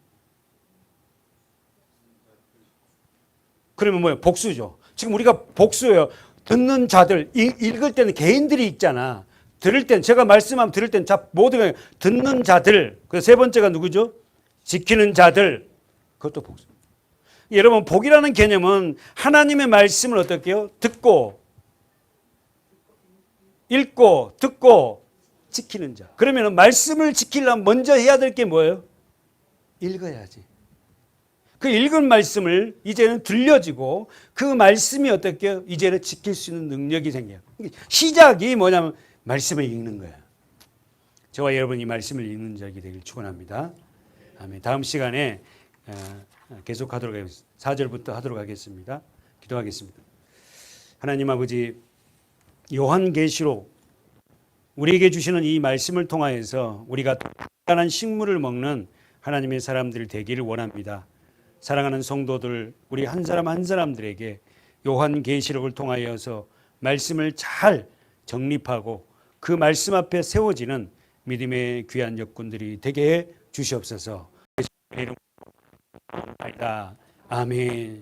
그러면 뭐예요? 복수죠. 지금 우리가 복수예요. 듣는 자들, 읽을 때는 개인들이 읽잖아. 들을 땐 제가 말씀하면 들을 땐 모두가 듣는 자들. 그 세 번째가 누구죠? 지키는 자들. 그것도 복수. 여러분 복이라는 개념은 하나님의 말씀을 어떻게 해요? 듣고 읽고 듣고 지키는 자. 그러면 말씀을 지키려면 먼저 해야 될 게 뭐예요? 읽어야지. 그 읽은 말씀을 이제는 들려지고 그 말씀이 어떻게 해요? 이제는 지킬 수 있는 능력이 생겨요. 시작이 뭐냐면 말씀을 읽는 거야. 저와 여러분이 말씀을 읽는 자에게 되길 축원합니다. 아멘. 다음 시간에 계속하도록 하겠습니다. 4절부터 하도록 하겠습니다. 기도하겠습니다. 하나님 아버지, 요한계시록 우리에게 주시는 이 말씀을 통하여서 우리가 단단한 식물을 먹는 하나님의 사람들 되기를 원합니다. 사랑하는 성도들, 우리 한 사람 한 사람들에게 요한계시록을 통하여서 말씀을 잘 정립하고 그 말씀 앞에 세워지는 믿음의 귀한 역군들이 되게 해 주시옵소서. 아멘.